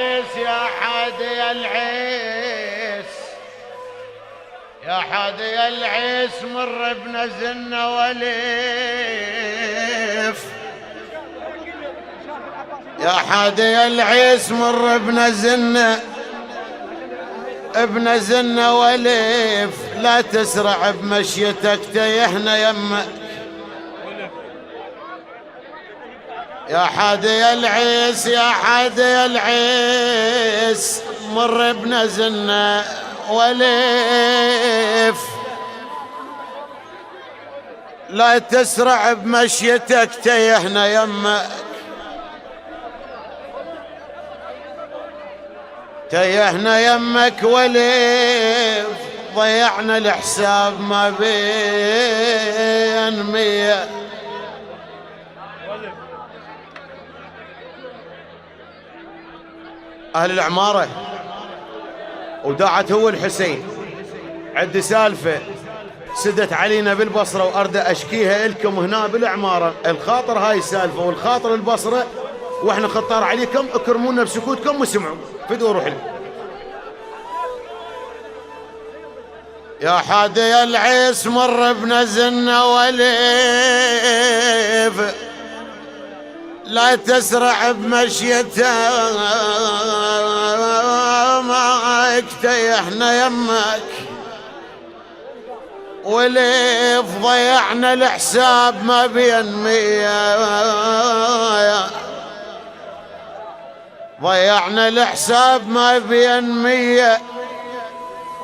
العيس يا حادي العيس، يا حادي العيس مر بنزلنا وليف، يا حادي العيس مر بنزلنا وليف، لا تسرع بمشيتك تيهنا يمك. يا حادي العيس يا حادي العيس مر بنزلنا وليف، لا تسرع بمشيتك تيهنا يمك، تيهنا يمك وليف، ضيعنا الحساب ما بين 100. أهل العمارة وداعت هو الحسين، عندي سالفة سدت علينا بالبصرة وأرد أشكيها لكم هنا بالعمارة. الخاطر هاي السالفة والخاطر البصرة، وإحنا خطار عليكم اكرمونا بسكوتكم واسمعوا فدوا روح لكم. يا حادي العيس مر بنزلنا وليف، لا تسرع بمشيته معك تيحنا يمك وليف، ضيعنا الحساب ما بين 100، ضيعنا الحساب ما بين 100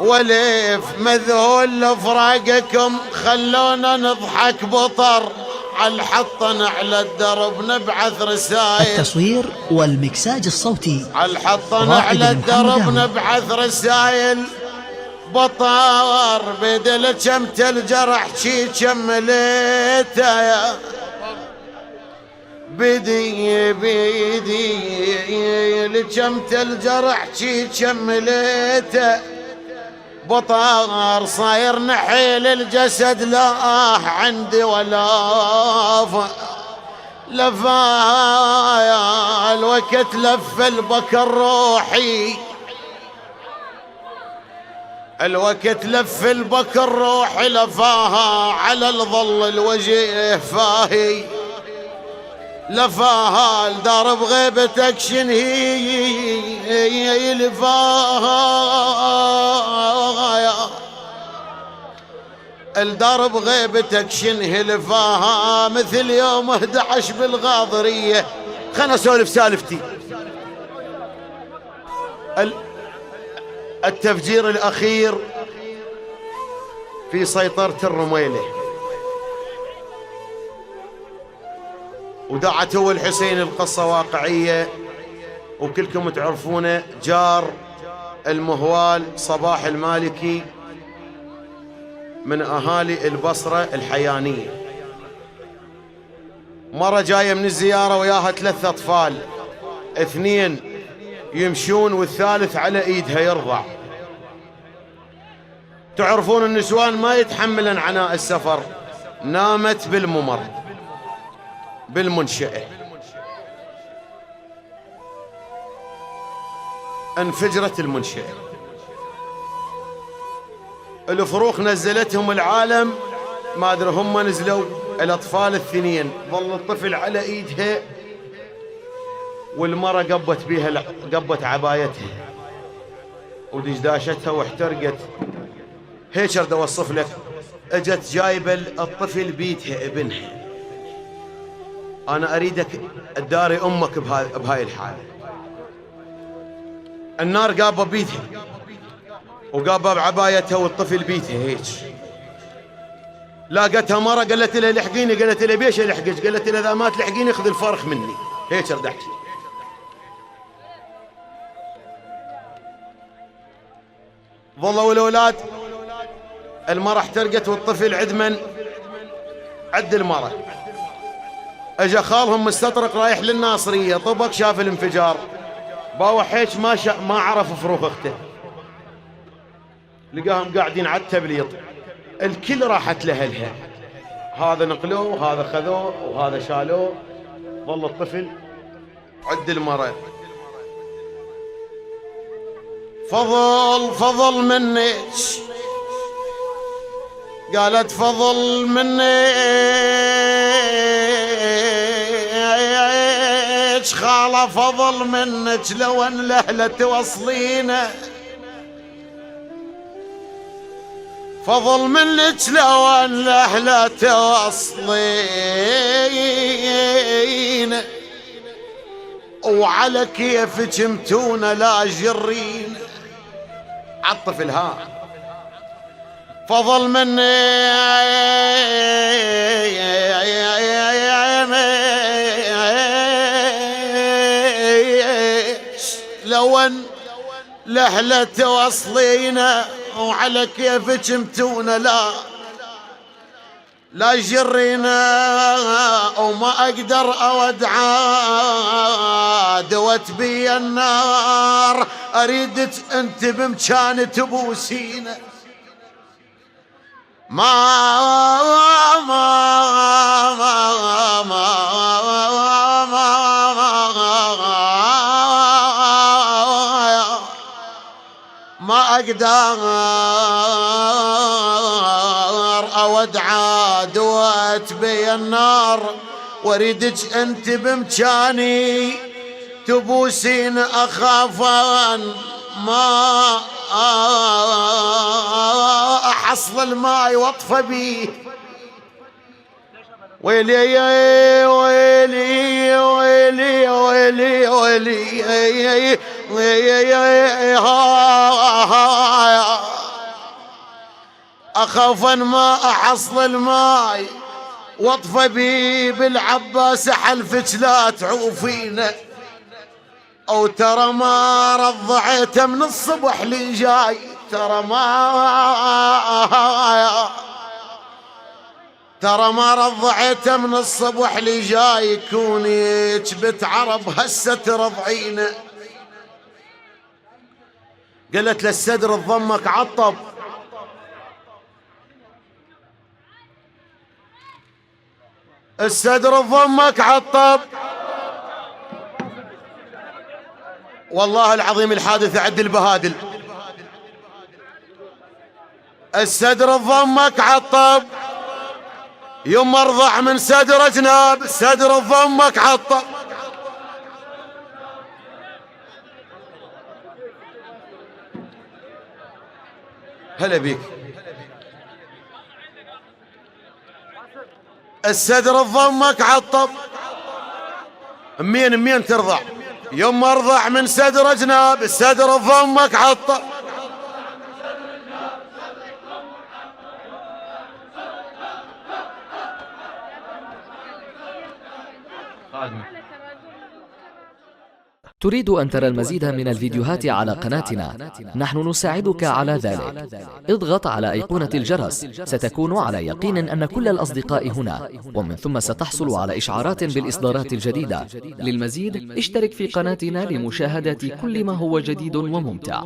وليف، مذهول لفراقكم خلونا نضحك بطر، على الحطن على الدرب نبعث رسائل. التصوير والمكساج الصوتي على الحطن على الدرب نبعث رسائل، بطار بدل شمت الجرح شي كمليته يا بيدي لشمت الجرح شي كمليته، بطار صاير نحيل الجسد لا عندي ولا لفايا، الوقت لف البكر روحي، الوقت لف البكر روحي لفاها، على الظل الوجه فاهي لفاها، الدار بغيبتك شنهي لفاها، الدار بغيبتك شنهي لفاها، مثل يوم 11 بالغاضرية. خلنا اسولف سالفتي. التفجير الأخير في سيطرة الرميلة، ودعت هو الحسين القصة واقعية وكلكم تعرفونه، جار المهوال صباح المالكي من أهالي البصرة الحيانية، مرة جاية من الزيارة وياها 3 أطفال، 2 يمشون والثالث على ايدها يرضع. تعرفون النسوان ما يتحملن عناء السفر، نامت بالممر بالمنشأة، انفجرت المنشأة، الفروخ نزلتهم العالم، ما ادري هم نزلوا، الاطفال 2 ظل الطفل على ايدها، والمرة قبت بيها قبت عبايتها ودشداشتها واحترقت. هيك اريد اوصف لك، اجت جايبه الطفل بيتها ابنها، انا اريدك تداري امك بهاي الحاله. النار قابه بيتها وقابه بعبايتها والطفل بيتها هيك. لاقتها مره قالت لها لحقيني، قالت لها بيش الحقك؟ قالت لها اذا ما تلحقيني خذ الفرخ مني. هيك اريد احكي. ظلوا الاولاد، المرة احترقت والطفل عدمن عد المرة. اجا خالهم مستطرق رايح للناصرية، طبق شاف الانفجار، باوع هيك ما عرف فروخ اخته، لقاهم قاعدين على التبليط، الكل راحت لأهلها، هذا نقلوه وهذا خذوه وهذا شالوه. ظل الطفل عد المرة، فضل منك، قالت فضل منك خالة، فضل منك لو ان لهلة توصلينا، فضل منك لو ان لهلة توصلينا، وعلى كيفك متونة لا جرين. عطف الهاء. فضل مني لو ان لهلة توصلينا، وعلى كيفك متونة لا جرينا، وما اقدر اودعا دوت بي النار، اريدك انت بمكان تبوسينا. ما اقدر اودعا دوت بي النار، واريدك انت بمكاني تبوسين، اخاف ان ما احصل الماء واطفى بيه. ويلي ويلي ويلي ويلي ويلي اخاف ان ما احصل الماء واطفى بيه. بالعباس حلفك لا تعوفينا، او ترى ما رضعته من الصبح لي جاي، ترى ما رضعته من الصبح لي جاي، كونيك بنت عرب هسه ترضعينا. قالت للصدر تضمك عطب، الصدر تضمك عطب. والله العظيم الحادث عد البهادل. الصدر تضمك عطب، يوم ارضع من صدر جناب، الصدر تضمك عطب. هلا بيك. الصدر تضمك عطب، منين ترضع؟ يوم ارضع من صدر جناب، الصدر تضمك عطب. تريد أن ترى المزيد من الفيديوهات على قناتنا؟ نحن نساعدك على ذلك. اضغط على أيقونة الجرس، ستكون على يقين أن كل الأصدقاء هنا، ومن ثم ستحصل على إشعارات بالإصدارات الجديدة. للمزيد اشترك في قناتنا لمشاهدة كل ما هو جديد وممتع.